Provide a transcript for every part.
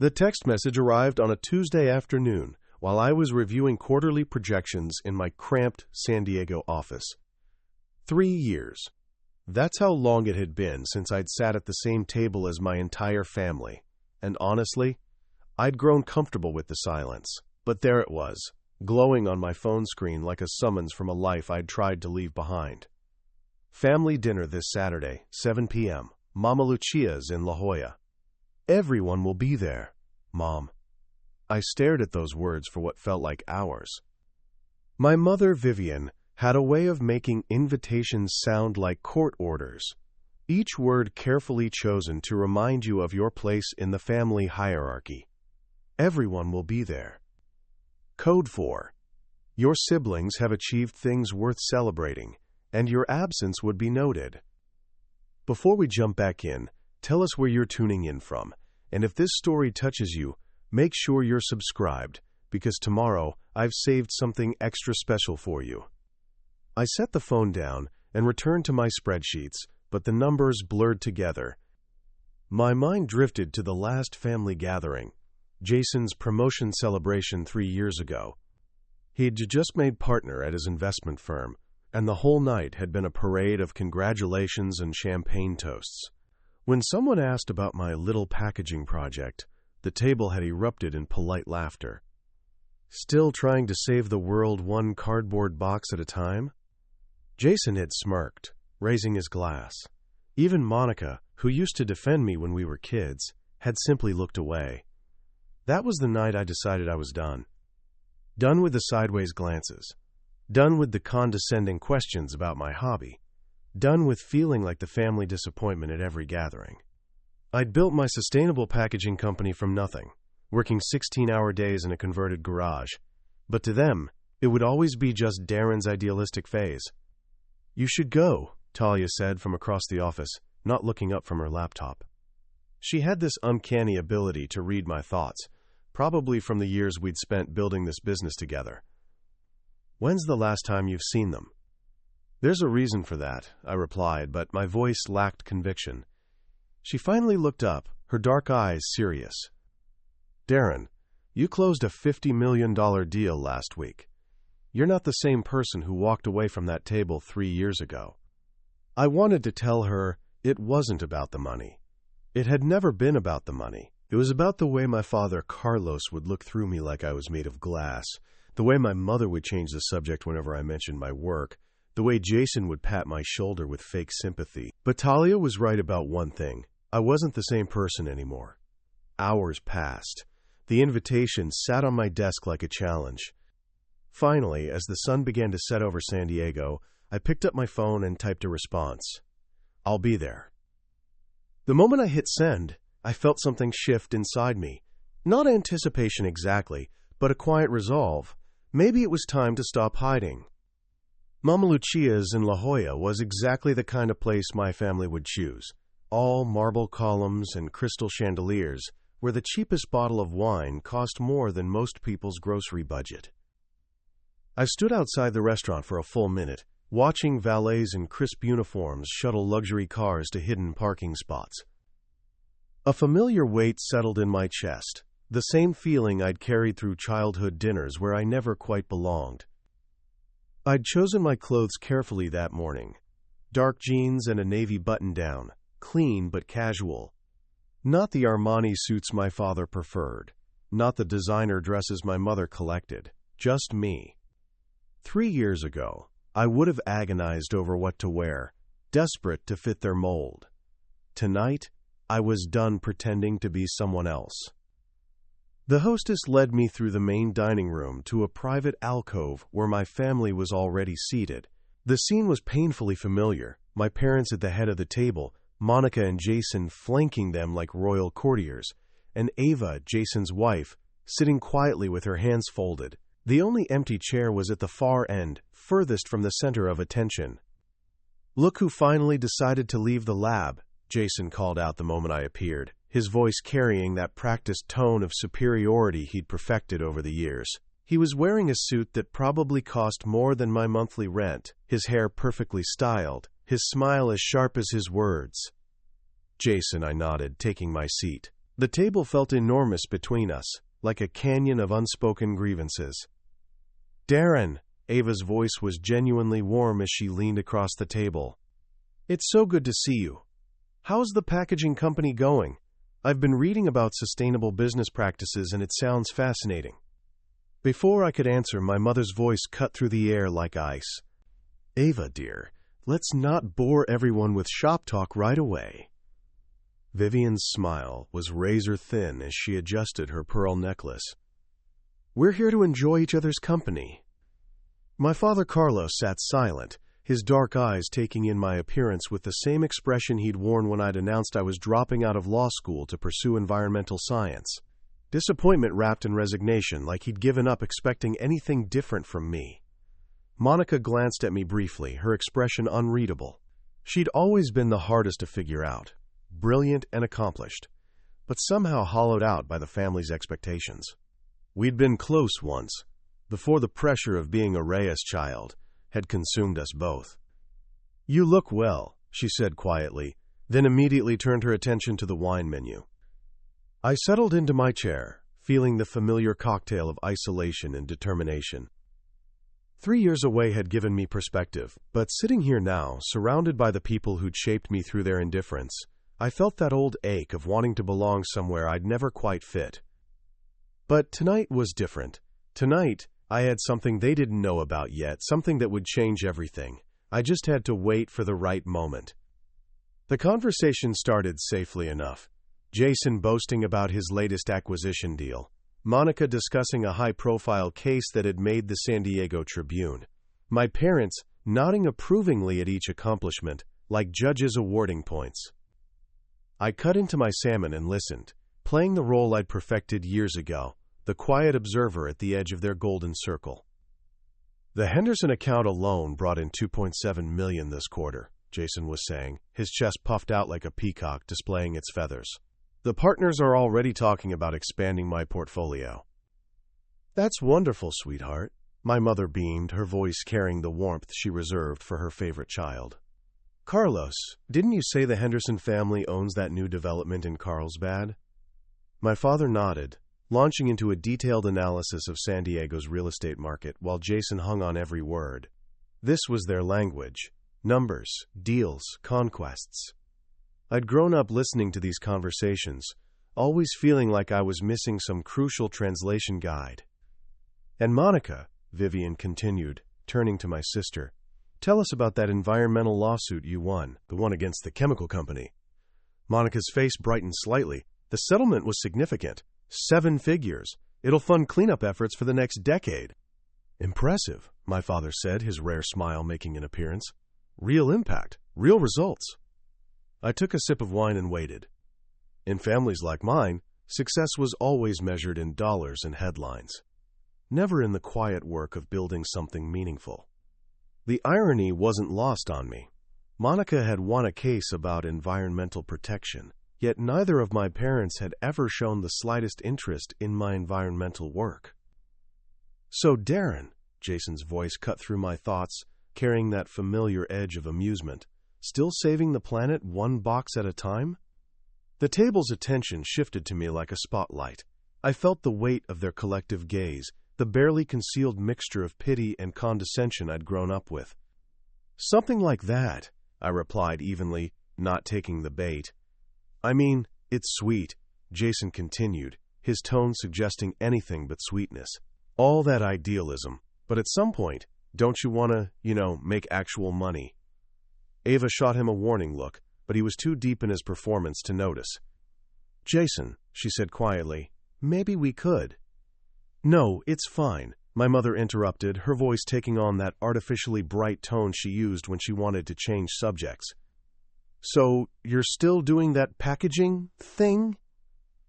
The text message arrived on a Tuesday afternoon while I was reviewing quarterly projections in my cramped San Diego office. 3 years. That's how long it had been since I'd sat at the same table as my entire family. And honestly, I'd grown comfortable with the silence. But there it was, glowing on my phone screen like a summons from a life I'd tried to leave behind. Family dinner this Saturday, 7 p.m. Mama Lucia's in La Jolla. Everyone will be there, Mom. I stared at those words for what felt like hours. My mother, Vivian, had a way of making invitations sound like court orders, each word carefully chosen to remind you of your place in the family hierarchy. Everyone will be there. Code 4. Your siblings have achieved things worth celebrating, and your absence would be noted. Before we jump back in, tell us where you're tuning in from, and if this story touches you, make sure you're subscribed, because tomorrow I've saved something extra special for you. I set the phone down and returned to my spreadsheets, but the numbers blurred together. My mind drifted to the last family gathering, Jason's promotion celebration 3 years ago. He'd just made partner at his investment firm, and the whole night had been a parade of congratulations and champagne toasts. When someone asked about my little packaging project, the table had erupted in polite laughter. Still trying to save the world one cardboard box at a time? Jason had smirked, raising his glass. Even Monica, who used to defend me when we were kids, had simply looked away. That was the night I decided I was done. Done with the sideways glances. Done with the condescending questions about my hobby. Done with feeling like the family disappointment at every gathering. I'd built my sustainable packaging company from nothing, working 16-hour days in a converted garage. But to them, it would always be just Darren's idealistic phase. "You should go," Talia said from across the office, not looking up from her laptop. She had this uncanny ability to read my thoughts, probably from the years we'd spent building this business together. "When's the last time you've seen them?" "There's a reason for that," I replied, but my voice lacked conviction. She finally looked up, her dark eyes serious. "Darren, you closed a $50 million deal last week. You're not the same person who walked away from that table 3 years ago." I wanted to tell her it wasn't about the money. It had never been about the money. It was about the way my father, Carlos, would look through me like I was made of glass, the way my mother would change the subject whenever I mentioned my work, the way Jason would pat my shoulder with fake sympathy. But Talia was right about one thing. I wasn't the same person anymore. Hours passed. The invitation sat on my desk like a challenge. Finally, as the sun began to set over San Diego, I picked up my phone and typed a response. "I'll be there." The moment I hit send, I felt something shift inside me. Not anticipation exactly, but a quiet resolve. Maybe it was time to stop hiding. Mama Lucia's in La Jolla was exactly the kind of place my family would choose. All marble columns and crystal chandeliers, where the cheapest bottle of wine cost more than most people's grocery budget. I stood outside the restaurant for a full minute, watching valets in crisp uniforms shuttle luxury cars to hidden parking spots. A familiar weight settled in my chest, the same feeling I'd carried through childhood dinners where I never quite belonged. I'd chosen my clothes carefully that morning. Dark jeans and a navy button-down, clean but casual. Not the Armani suits my father preferred, not the designer dresses my mother collected, just me. 3 years ago, I would have agonized over what to wear, desperate to fit their mold. Tonight, I was done pretending to be someone else. The hostess led me through the main dining room to a private alcove where my family was already seated. The scene was painfully familiar, my parents at the head of the table, Monica and Jason flanking them like royal courtiers, and Ava, Jason's wife, sitting quietly with her hands folded. The only empty chair was at the far end, furthest from the center of attention. "Look who finally decided to leave the lab," Jason called out the moment I appeared, his voice carrying that practiced tone of superiority he'd perfected over the years. He was wearing a suit that probably cost more than my monthly rent, his hair perfectly styled, his smile as sharp as his words. "Jason," I nodded, taking my seat. The table felt enormous between us, like a canyon of unspoken grievances. "Darren," Ava's voice was genuinely warm as she leaned across the table. "It's so good to see you. How's the packaging company going? I've been reading about sustainable business practices and it sounds fascinating." Before I could answer, my mother's voice cut through the air like ice. "Ava, dear, let's not bore everyone with shop talk right away." Vivian's smile was razor-thin as she adjusted her pearl necklace. "We're here to enjoy each other's company." My father Carlos sat silent, his dark eyes taking in my appearance with the same expression he'd worn when I'd announced I was dropping out of law school to pursue environmental science. Disappointment wrapped in resignation, like he'd given up expecting anything different from me. Monica glanced at me briefly, her expression unreadable. She'd always been the hardest to figure out. Brilliant and accomplished, but somehow hollowed out by the family's expectations. We'd been close once, before the pressure of being a Reyes child had consumed us both. "You look well," she said quietly, then immediately turned her attention to the wine menu. I settled into my chair, feeling the familiar cocktail of isolation and determination. 3 years away had given me perspective, but sitting here now, surrounded by the people who'd shaped me through their indifference, I felt that old ache of wanting to belong somewhere I'd never quite fit. But tonight was different. Tonight, I had something they didn't know about yet, something that would change everything. I just had to wait for the right moment. The conversation started safely enough. Jason boasting about his latest acquisition deal. Monica discussing a high-profile case that had made the San Diego Tribune. My parents nodding approvingly at each accomplishment, like judges awarding points. I cut into my salmon and listened, playing the role I'd perfected years ago, the quiet observer at the edge of their golden circle. "The Henderson account alone brought in $2.7 million this quarter," Jason was saying, his chest puffed out like a peacock displaying its feathers. "The partners are already talking about expanding my portfolio." "That's wonderful, sweetheart," my mother beamed, her voice carrying the warmth she reserved for her favorite child. "Carlos, didn't you say the Henderson family owns that new development in Carlsbad?" My father nodded, launching into a detailed analysis of San Diego's real estate market while Jason hung on every word. This was their language. Numbers, deals, conquests. I'd grown up listening to these conversations, always feeling like I was missing some crucial translation guide. "And Monica," Vivian continued, turning to my sister, "tell us about that environmental lawsuit you won, the one against the chemical company." Monica's face brightened slightly. "The settlement was significant. 7 figures. It'll fund cleanup efforts for the next decade." "Impressive," my father said, his rare smile making an appearance. "Real impact, real results." I took a sip of wine and waited. In families like mine, success was always measured in dollars and headlines, never in the quiet work of building something meaningful. The irony wasn't lost on me. Monica had won a case about environmental protection, yet neither of my parents had ever shown the slightest interest in my environmental work. "So, Darren," Jason's voice cut through my thoughts, carrying that familiar edge of amusement, "still saving the planet one box at a time?" The table's attention shifted to me like a spotlight. I felt the weight of their collective gaze, the barely concealed mixture of pity and condescension I'd grown up with. "Something like that," I replied evenly, not taking the bait. "I mean, it's sweet," Jason continued, his tone suggesting anything but sweetness. "All that idealism, but at some point, don't you want to, make actual money?" Ava shot him a warning look, but he was too deep in his performance to notice. "Jason," she said quietly, "maybe we could." "No, it's fine," my mother interrupted, her voice taking on that artificially bright tone she used when she wanted to change subjects. "So, you're still doing that packaging thing?"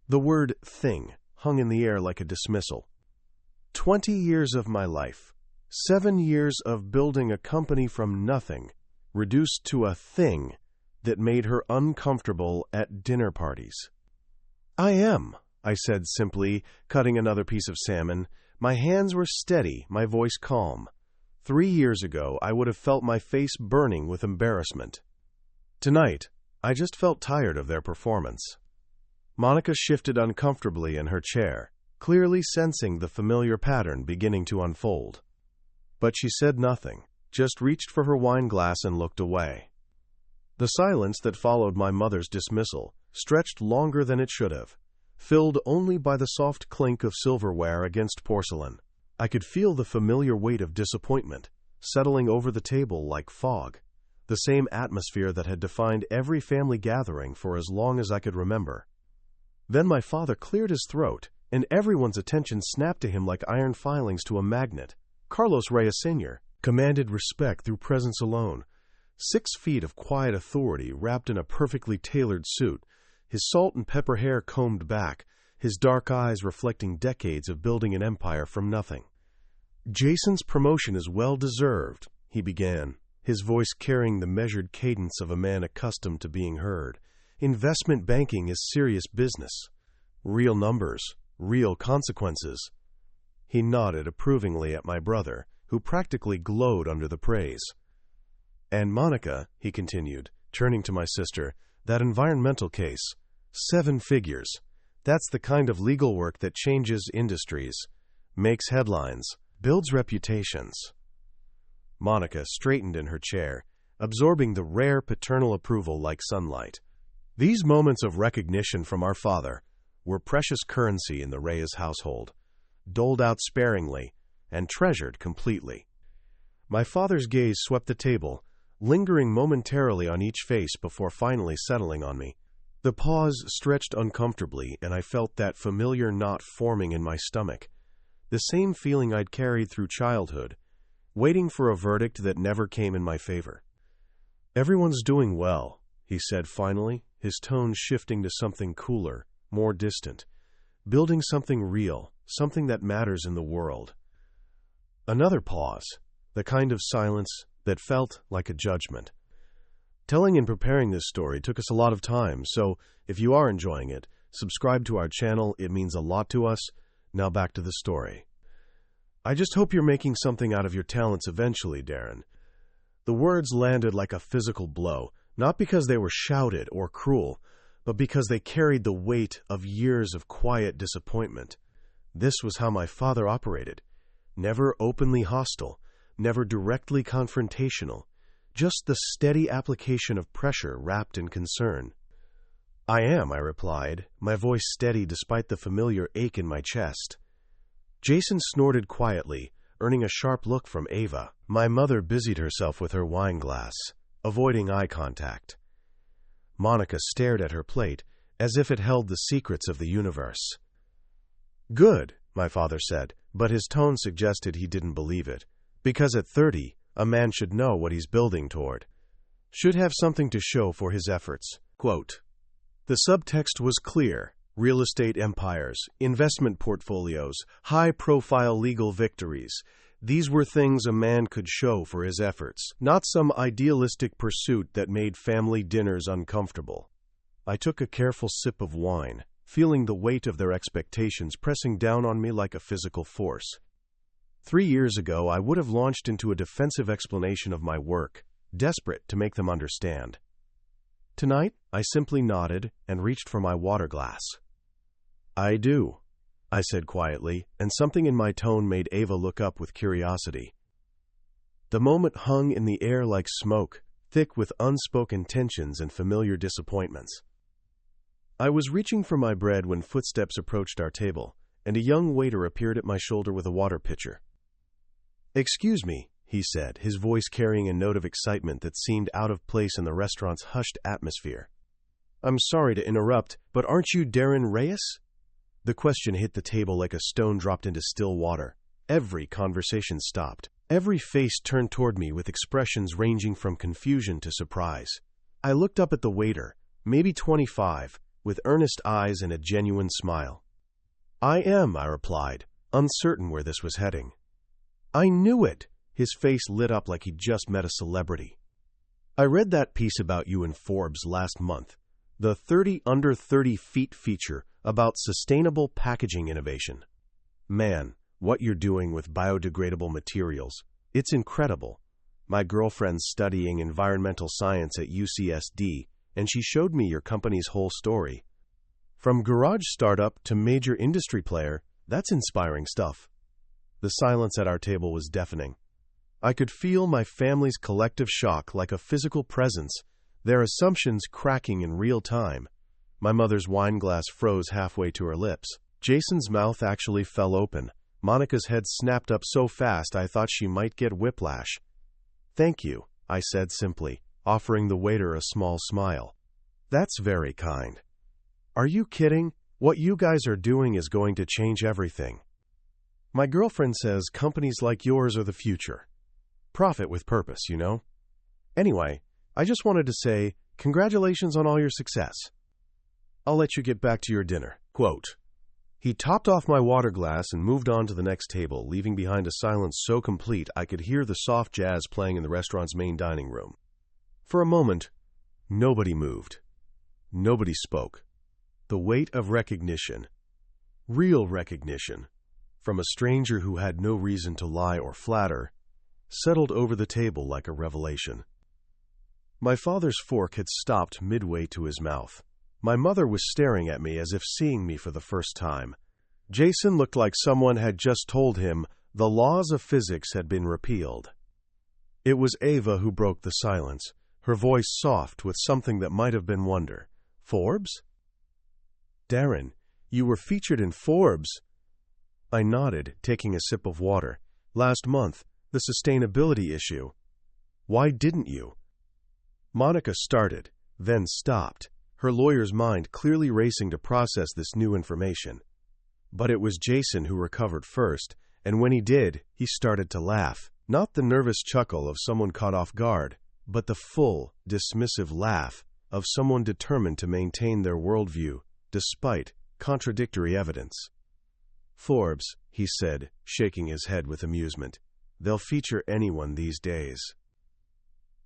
The word thing hung in the air like a dismissal. 20 years of my life, 7 years of building a company from nothing, reduced to a thing that made her uncomfortable at dinner parties. "I am," I said simply, cutting another piece of salmon. My hands were steady, my voice calm. 3 years ago, I would have felt my face burning with embarrassment. Tonight, I just felt tired of their performance. Monica shifted uncomfortably in her chair, clearly sensing the familiar pattern beginning to unfold. But she said nothing, just reached for her wine glass and looked away. The silence that followed my mother's dismissal stretched longer than it should have, filled only by the soft clink of silverware against porcelain. I could feel the familiar weight of disappointment settling over the table like fog, the same atmosphere that had defined every family gathering for as long as I could remember. Then my father cleared his throat, and everyone's attention snapped to him like iron filings to a magnet. Carlos Reyes Sr. commanded respect through presence alone. 6 feet of quiet authority wrapped in a perfectly tailored suit, his salt and pepper hair combed back, his dark eyes reflecting decades of building an empire from nothing. "Jason's promotion is well-deserved," he began, his voice carrying the measured cadence of a man accustomed to being heard. "Investment banking is serious business. Real numbers, real consequences." He nodded approvingly at my brother, who practically glowed under the praise. "And Monica," he continued, turning to my sister, "that environmental case, 7 figures. That's the kind of legal work that changes industries, makes headlines, builds reputations." Monica straightened in her chair, absorbing the rare paternal approval like sunlight. These moments of recognition from our father were precious currency in the Reyes household, doled out sparingly and treasured completely. My father's gaze swept the table, lingering momentarily on each face before finally settling on me. The pause stretched uncomfortably, and I felt that familiar knot forming in my stomach, the same feeling I'd carried through childhood, waiting for a verdict that never came in my favor. "Everyone's doing well," he said finally, his tone shifting to something cooler, more distant, "building something real, something that matters in the world." Another pause, the kind of silence that felt like a judgment. Telling and preparing this story took us a lot of time, so if you are enjoying it, subscribe to our channel. It means a lot to us. Now back to the story. "I just hope you're making something out of your talents eventually, Darren." The words landed like a physical blow, not because they were shouted or cruel, but because they carried the weight of years of quiet disappointment. This was how my father operated. Never openly hostile, never directly confrontational, just the steady application of pressure wrapped in concern. "I am," I replied, my voice steady despite the familiar ache in my chest. Jason snorted quietly, earning a sharp look from Ava. My mother busied herself with her wine glass, avoiding eye contact. Monica stared at her plate, as if it held the secrets of the universe. "Good," my father said, but his tone suggested he didn't believe it. Because at 30, a man should know what he's building toward. Should have something to show for his efforts. Quote, "The subtext was clear. Real estate empires, investment portfolios, high-profile legal victories. These were things a man could show for his efforts, not some idealistic pursuit that made family dinners uncomfortable." I took a careful sip of wine, feeling the weight of their expectations pressing down on me like a physical force. 3 years ago, I would have launched into a defensive explanation of my work, desperate to make them understand. Tonight, I simply nodded and reached for my water glass. "I do," I said quietly, and something in my tone made Ava look up with curiosity. The moment hung in the air like smoke, thick with unspoken tensions and familiar disappointments. I was reaching for my bread when footsteps approached our table, and a young waiter appeared at my shoulder with a water pitcher. "Excuse me," he said, his voice carrying a note of excitement that seemed out of place in the restaurant's hushed atmosphere. "I'm sorry to interrupt, but aren't you Darren Reyes?" The question hit the table like a stone dropped into still water. Every conversation stopped. Every face turned toward me with expressions ranging from confusion to surprise. I looked up at the waiter, maybe 25, with earnest eyes and a genuine smile. "I am," I replied, uncertain where this was heading. "I knew it!" His face lit up like he'd just met a celebrity. "I read that piece about you in Forbes last month, the 30 under 30 feet feature about sustainable packaging innovation. Man, what you're doing with biodegradable materials, it's incredible. My girlfriend's studying environmental science at UCSD, and she showed me your company's whole story. From garage startup to major industry player, that's inspiring stuff. The silence at our table was deafening. I could feel my family's collective shock like a physical presence, their assumptions cracking in real time. My mother's wine glass froze halfway to her lips. Jason's mouth actually fell open. Monica's head snapped up so fast I thought she might get whiplash. "Thank you," I said simply, offering the waiter a small smile. "That's very kind." "Are you kidding? What you guys are doing is going to change everything." "My girlfriend says companies like yours are the future. Profit with purpose, you know? Anyway, I just wanted to say, congratulations on all your success. I'll let you get back to your dinner." Quote. He topped off my water glass and moved on to the next table, leaving behind a silence so complete I could hear the soft jazz playing in the restaurant's main dining room. For a moment, nobody moved. Nobody spoke. The weight of recognition, real recognition, from a stranger who had no reason to lie or flatter, settled over the table like a revelation. My father's fork had stopped midway to his mouth. My mother was staring at me as if seeing me for the first time. Jason looked like someone had just told him the laws of physics had been repealed. It was Ava who broke the silence, her voice soft with something that might have been wonder. "Forbes?" "Darren, you were featured in Forbes." I nodded, taking a sip of water. "Last month, the sustainability issue." "Why didn't you?" Monica started, then stopped, her lawyer's mind clearly racing to process this new information. But it was Jason who recovered first, and when he did, he started to laugh. Not the nervous chuckle of someone caught off guard, but the full, dismissive laugh of someone determined to maintain their worldview, despite contradictory evidence. "Forbes," he said, shaking his head with amusement. "They'll feature anyone these days."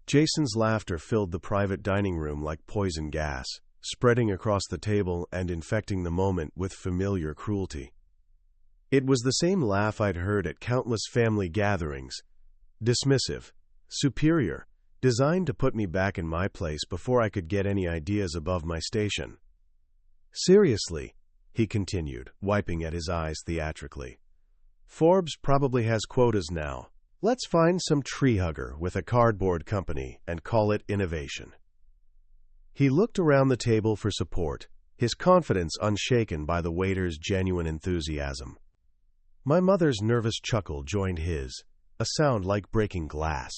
Jason's laughter filled the private dining room like poison gas, spreading across the table and infecting the moment with familiar cruelty. It was the same laugh I'd heard at countless family gatherings, dismissive, superior, designed to put me back in my place before I could get any ideas above my station. "Seriously," he continued, wiping at his eyes theatrically. "Forbes probably has quotas now. Let's find some tree hugger with a cardboard company and call it innovation." He looked around the table for support, his confidence unshaken by the waiter's genuine enthusiasm. My mother's nervous chuckle joined his, a sound like breaking glass.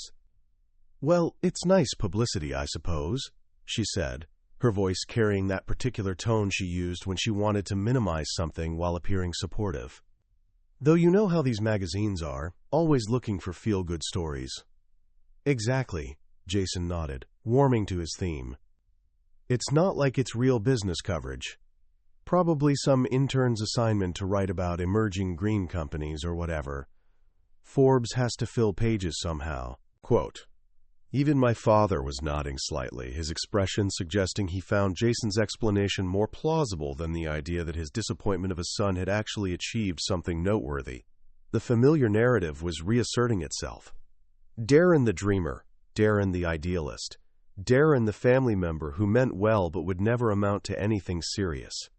"Well, it's nice publicity, I suppose," she said, her voice carrying that particular tone she used when she wanted to minimize something while appearing supportive. "Though you know how these magazines are, always looking for feel-good stories." "Exactly," Jason nodded, warming to his theme. "It's not like it's real business coverage. Probably some intern's assignment to write about emerging green companies or whatever. Forbes has to fill pages somehow." Quote. Even my father was nodding slightly, his expression suggesting he found Jason's explanation more plausible than the idea that his disappointment of a son had actually achieved something noteworthy. The familiar narrative was reasserting itself. Darren the dreamer, Darren the idealist, Darren the family member who meant well but would never amount to anything serious.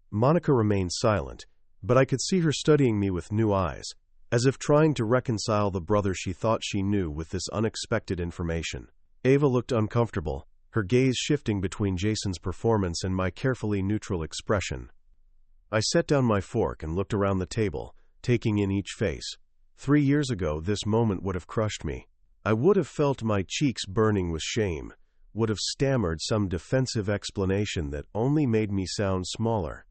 Monica remained silent, but I could see her studying me with new eyes, as if trying to reconcile the brother she thought she knew with this unexpected information. Ava looked uncomfortable, her gaze shifting between Jason's performance and my carefully neutral expression. I set down my fork and looked around the table, taking in each face. 3 years ago, this moment would have crushed me. I would have felt my cheeks burning with shame, would have stammered some defensive explanation that only made me sound smaller.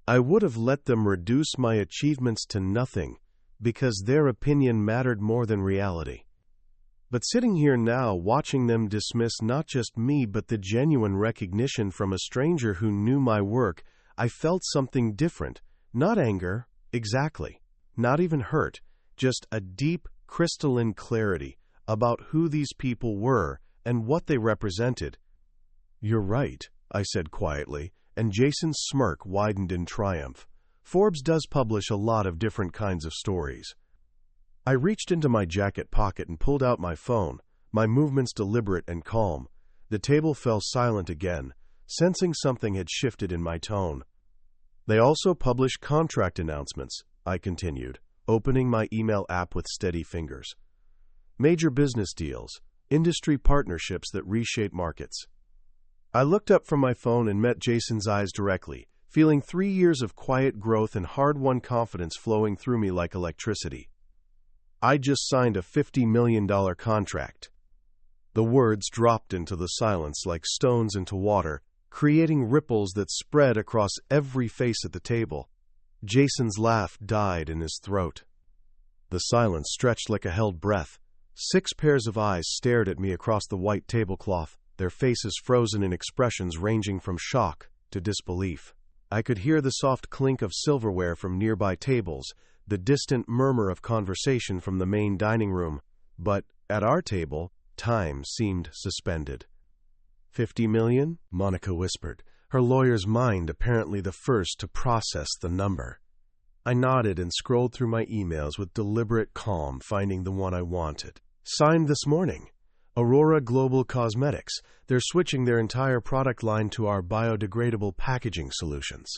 I would have let them reduce my achievements to nothing, because their opinion mattered more than reality. But sitting here now, watching them dismiss not just me but the genuine recognition from a stranger who knew my work, I felt something different. Not anger, exactly. Not even hurt. Just a deep, crystalline clarity about who these people were and what they represented. "You're right," I said quietly, and Jason's smirk widened in triumph. "Forbes does publish a lot of different kinds of stories." I reached into my jacket pocket and pulled out my phone, my movements deliberate and calm. The table fell silent again, sensing something had shifted in my tone. They also publish contract announcements, I continued, opening my email app with steady fingers. Major business deals, industry partnerships that reshape markets. I looked up from my phone and met Jason's eyes directly, feeling 3 years of quiet growth and hard-won confidence flowing through me like electricity. I just signed a $50 million contract. The words dropped into the silence like stones into water, creating ripples that spread across every face at the table. Jason's laugh died in his throat. The silence stretched like a held breath. 6 pairs of eyes stared at me across the white tablecloth, their faces frozen in expressions ranging from shock to disbelief. I could hear the soft clink of silverware from nearby tables, the distant murmur of conversation from the main dining room, but at our table, time seemed suspended. "50 million?" Monica whispered, her lawyer's mind apparently the first to process the number. I nodded and scrolled through my emails with deliberate calm, finding the one I wanted. Signed this morning. Aurora Global Cosmetics. They're switching their entire product line to our biodegradable packaging solutions.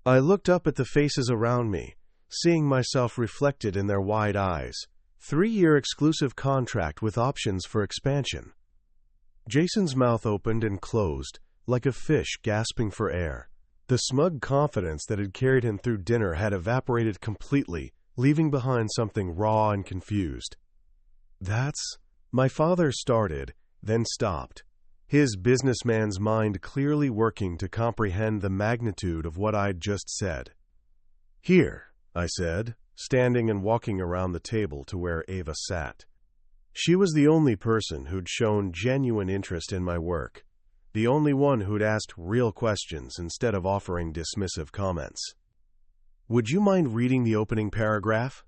I looked up at the faces around me, seeing myself reflected in their wide eyes. 3-year exclusive contract with options for expansion. Jason's mouth opened and closed, like a fish gasping for air. The smug confidence that had carried him through dinner had evaporated completely, leaving behind something raw and confused. "That's—" My father started, then stopped, his businessman's mind clearly working to comprehend the magnitude of what I'd just said. "Here," I said, standing and walking around the table to where Ava sat. She was the only person who'd shown genuine interest in my work, the only one who'd asked real questions instead of offering dismissive comments. "Would you mind reading the opening paragraph?"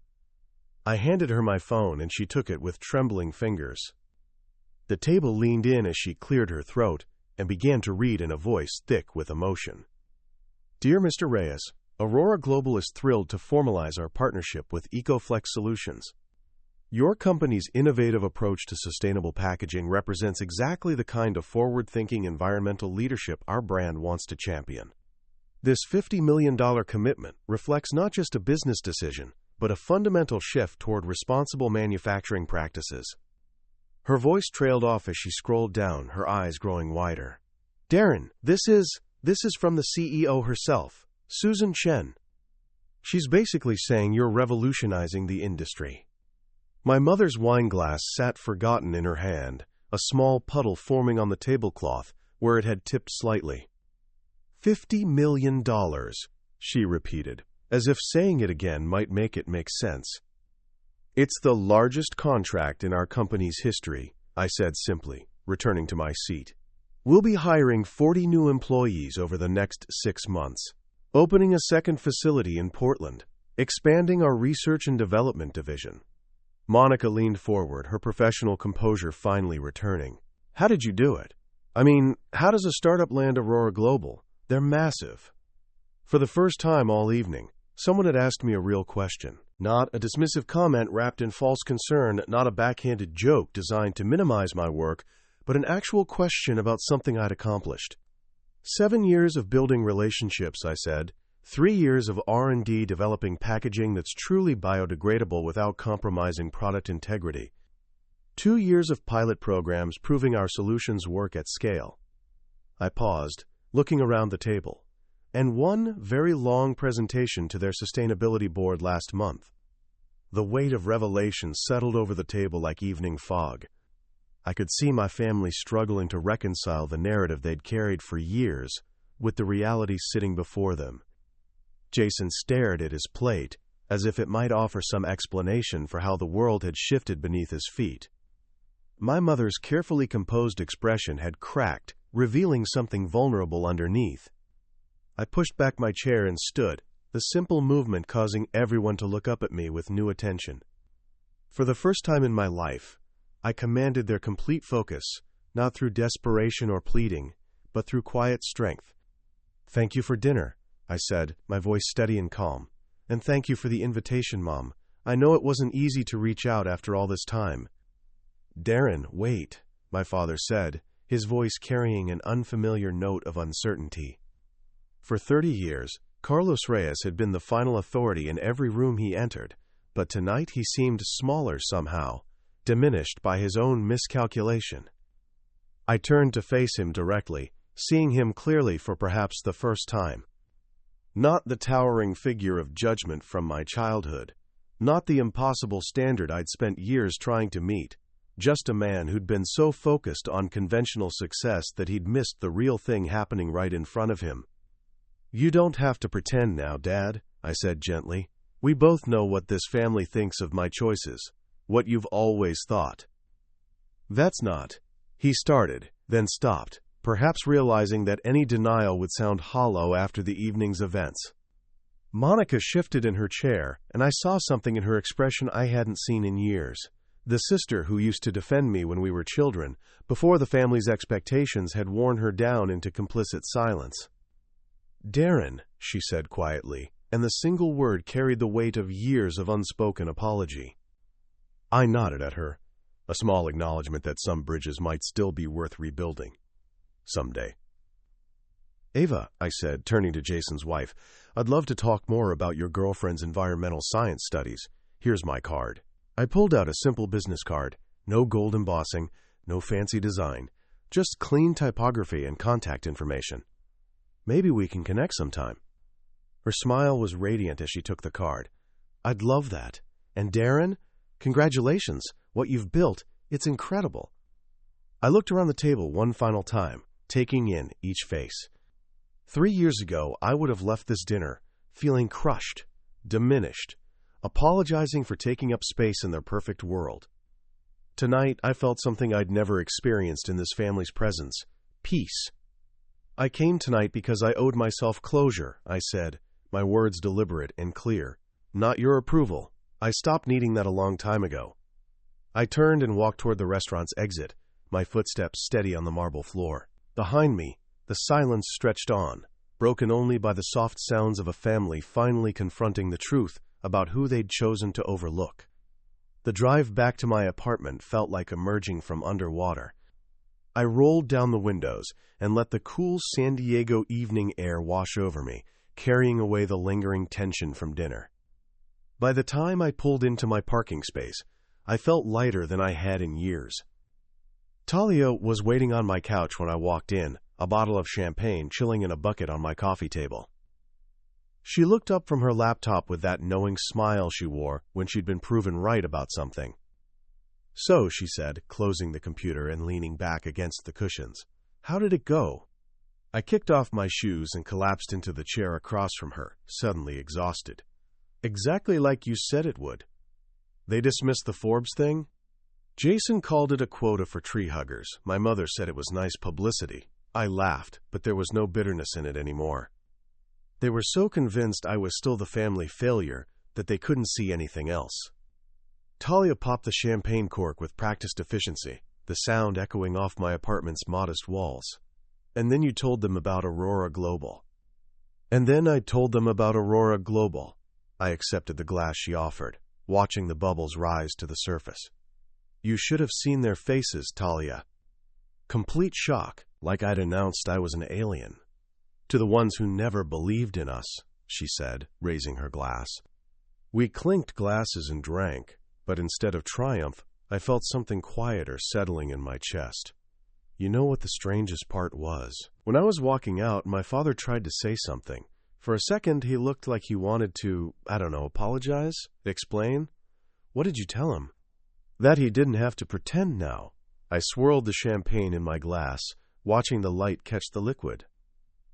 I handed her my phone and she took it with trembling fingers. The table leaned in as she cleared her throat and began to read in a voice thick with emotion. "Dear Mr. Reyes, Aurora Global is thrilled to formalize our partnership with EcoFlex Solutions. Your company's innovative approach to sustainable packaging represents exactly the kind of forward-thinking environmental leadership our brand wants to champion. This $50 million commitment reflects not just a business decision, but a fundamental shift toward responsible manufacturing practices." Her voice trailed off as she scrolled down, her eyes growing wider. "Darren, this is from the CEO herself, Susan Chen. She's basically saying you're revolutionizing the industry." My mother's wine glass sat forgotten in her hand, a small puddle forming on the tablecloth where it had tipped slightly. $50 million, she repeated, as if saying it again might make it make sense. "It's the largest contract in our company's history," I said simply, returning to my seat. "We'll be hiring 40 new employees over the next 6 months, opening a second facility in Portland, expanding our research and development division." Monica leaned forward, her professional composure finally returning. "How did you do it? I mean, how does a startup land Aurora Global? They're massive." For the first time all evening, someone had asked me a real question. Not a dismissive comment wrapped in false concern, not a backhanded joke designed to minimize my work, but an actual question about something I'd accomplished. 7 years of building relationships, I said. 3 years of R&D developing packaging that's truly biodegradable without compromising product integrity. 2 years of pilot programs proving our solutions work at scale. I paused, looking around the table. And 1 very long presentation to their sustainability board last month. The weight of revelation settled over the table like evening fog. I could see my family struggling to reconcile the narrative they'd carried for years with the reality sitting before them. Jason stared at his plate, as if it might offer some explanation for how the world had shifted beneath his feet. My mother's carefully composed expression had cracked, revealing something vulnerable underneath. I pushed back my chair and stood, the simple movement causing everyone to look up at me with new attention. For the first time in my life, I commanded their complete focus, not through desperation or pleading, but through quiet strength. "Thank you for dinner," I said, my voice steady and calm. "And thank you for the invitation, Mom. I know it wasn't easy to reach out after all this time." "Darren, wait," my father said, his voice carrying an unfamiliar note of uncertainty. For 30 years, Carlos Reyes had been the final authority in every room he entered, but tonight he seemed smaller somehow, diminished by his own miscalculation. I turned to face him directly, seeing him clearly for perhaps the first time. Not the towering figure of judgment from my childhood, not the impossible standard I'd spent years trying to meet, just a man who'd been so focused on conventional success that he'd missed the real thing happening right in front of him. "You don't have to pretend now, Dad," I said gently. "We both know what this family thinks of my choices, what you've always thought." "That's not," he started, then stopped, perhaps realizing that any denial would sound hollow after the evening's events. Monica shifted in her chair, and I saw something in her expression I hadn't seen in years. The sister who used to defend me when we were children, before the family's expectations had worn her down into complicit silence. "Darren," she said quietly, and the single word carried the weight of years of unspoken apology. I nodded at her, a small acknowledgement that some bridges might still be worth rebuilding. Someday. "Ava," I said, turning to Jason's wife, "I'd love to talk more about your girlfriend's environmental science studies. Here's my card." I pulled out a simple business card, no gold embossing, no fancy design, just clean typography and contact information. "Maybe we can connect sometime." Her smile was radiant as she took the card. "I'd love that. And Darren, congratulations. What you've built, it's incredible." I looked around the table one final time, taking in each face. 3 years ago, I would have left this dinner feeling crushed, diminished, apologizing for taking up space in their perfect world. Tonight, I felt something I'd never experienced in this family's presence: peace. "I came tonight because I owed myself closure," I said, my words deliberate and clear. "Not your approval. I stopped needing that a long time ago." I turned and walked toward the restaurant's exit, my footsteps steady on the marble floor. Behind me, the silence stretched on, broken only by the soft sounds of a family finally confronting the truth about who they'd chosen to overlook. The drive back to my apartment felt like emerging from underwater. I rolled down the windows and let the cool San Diego evening air wash over me, carrying away the lingering tension from dinner. By the time I pulled into my parking space, I felt lighter than I had in years. Talia was waiting on my couch when I walked in, a bottle of champagne chilling in a bucket on my coffee table. She looked up from her laptop with that knowing smile she wore when she'd been proven right about something. "So," she said, closing the computer and leaning back against the cushions, "how did it go?" I kicked off my shoes and collapsed into the chair across from her, suddenly exhausted. "Exactly like you said it would." "They dismissed the Forbes thing?" "Jason called it a quota for tree huggers. My mother said it was nice publicity." I laughed, but there was no bitterness in it anymore. They were so convinced I was still the family failure that they couldn't see anything else. Talia popped the champagne cork with practiced efficiency, the sound echoing off my apartment's modest walls. "And then you told them about Aurora Global." "And then I told them about Aurora Global." I accepted the glass she offered, watching the bubbles rise to the surface. "You should have seen their faces, Talia." Complete shock, like I'd announced I was an alien. "To the ones who never believed in us," she said, raising her glass. We clinked glasses and drank, but instead of triumph, I felt something quieter settling in my chest. You know what the strangest part was? When I was walking out, my father tried to say something. For a second, he looked like he wanted to, apologize? Explain? What did you tell him? That he didn't have to pretend now. I swirled the champagne in my glass, watching the light catch the liquid.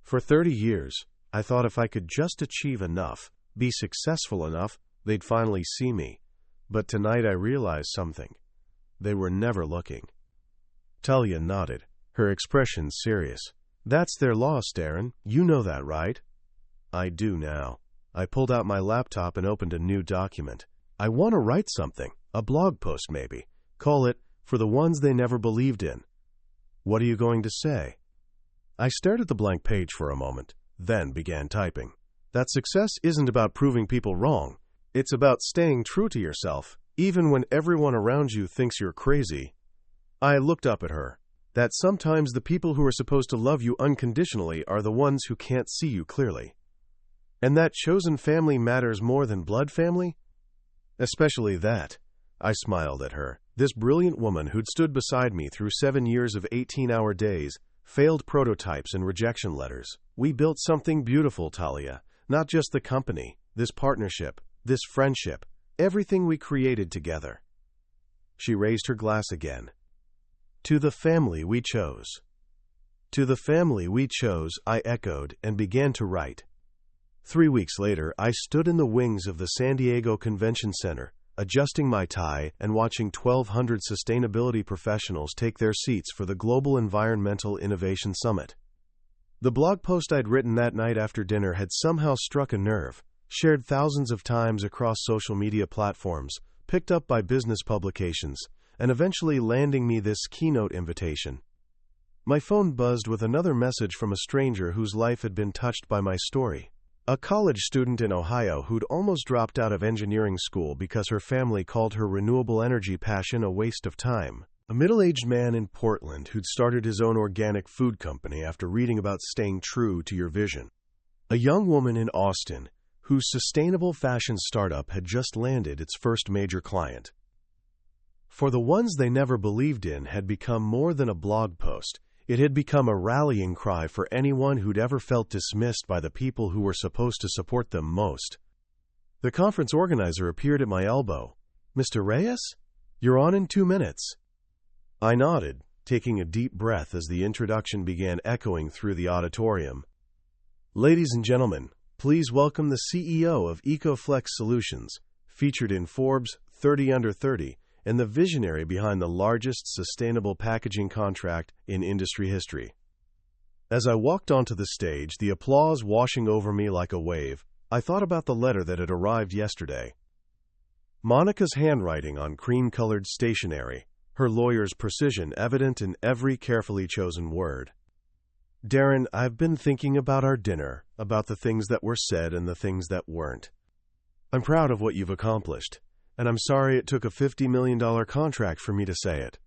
For 30 years, I thought if I could just achieve enough, be successful enough, they'd finally see me. But tonight I realized something. They were never looking. Talia nodded, her expression serious. "That's their loss, Darren. You know that, right?" "I do now." I pulled out my laptop and opened a new document. "I want to write something, a blog post maybe. Call it, 'For the Ones They Never Believed In.' What are you going to say?" I stared at the blank page for a moment, then began typing. "That success isn't about proving people wrong. It's about staying true to yourself, even when everyone around you thinks you're crazy." I looked up at her. That sometimes the people who are supposed to love you unconditionally are the ones who can't see you clearly. And that chosen family matters more than blood family? Especially that. I smiled at her. This brilliant woman who'd stood beside me through 7 years of 18-hour days, failed prototypes and rejection letters. We built something beautiful, Talia. Not just the company, this partnership, this friendship, everything we created together. She raised her glass again. To the family we chose. To the family we chose, I echoed and began to write. 3 weeks later, I stood in the wings of the San Diego Convention Center, adjusting my tie and watching 1,200 sustainability professionals take their seats for the Global Environmental Innovation Summit. The blog post I'd written that night after dinner had somehow struck a nerve, shared thousands of times across social media platforms, picked up by business publications, and eventually landing me this keynote invitation. My phone buzzed with another message from a stranger whose life had been touched by my story. A college student in Ohio who'd almost dropped out of engineering school because her family called her renewable energy passion a waste of time. A middle-aged man in Portland who'd started his own organic food company after reading about staying true to your vision. A young woman in Austin whose sustainable fashion startup had just landed its first major client. For the ones they never believed in had become more than a blog post. It had become a rallying cry for anyone who'd ever felt dismissed by the people who were supposed to support them most. The conference organizer appeared at my elbow. "Mr. Reyes? You're on in 2 minutes." I nodded, taking a deep breath as the introduction began echoing through the auditorium. "Ladies and gentlemen, please welcome the CEO of EcoFlex Solutions, featured in Forbes 30 Under 30, and the visionary behind the largest sustainable packaging contract in industry history." As I walked onto the stage, the applause washing over me like a wave, I thought about the letter that had arrived yesterday. Monica's handwriting on cream-colored stationery, her lawyer's precision evident in every carefully chosen word. "Darren, I've been thinking about our dinner, about the things that were said and the things that weren't. I'm proud of what you've accomplished, and I'm sorry it took a $50 million contract for me to say it.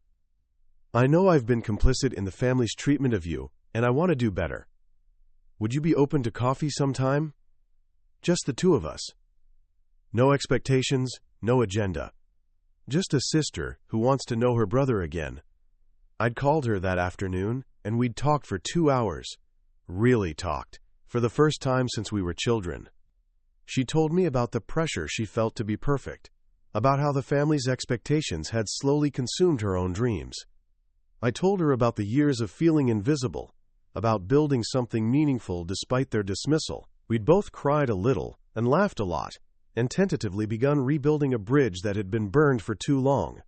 I know I've been complicit in the family's treatment of you, and I want to do better. Would you be open to coffee sometime? Just the two of us. No expectations, no agenda. Just a sister who wants to know her brother again." I'd called her that afternoon, and we'd talked for 2 hours. Really talked, for the first time since we were children. She told me about the pressure she felt to be perfect, about how the family's expectations had slowly consumed her own dreams. I told her about the years of feeling invisible, about building something meaningful despite their dismissal. We'd both cried a little and laughed a lot, and tentatively begun rebuilding a bridge that had been burned for too long.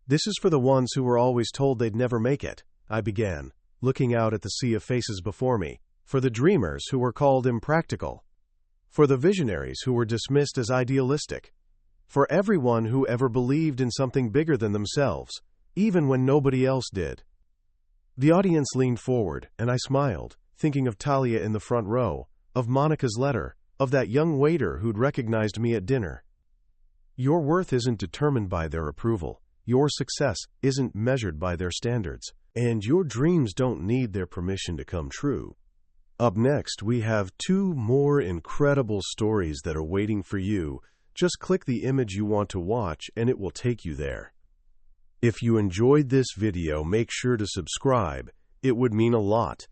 "This is for the ones who were always told they'd never make it," I began, looking out at the sea of faces before me. "For the dreamers who were called impractical. For the visionaries who were dismissed as idealistic. For everyone who ever believed in something bigger than themselves, even when nobody else did." The audience leaned forward, and I smiled, thinking of Talia in the front row, of Monica's letter, of that young waiter who'd recognized me at dinner. Your worth isn't determined by their approval. Your success isn't measured by their standards. And your dreams don't need their permission to come true. Up next, we have 2 more incredible stories that are waiting for you. Just click the image you want to watch, and it will take you there. If you enjoyed this video, make sure to subscribe. It would mean a lot.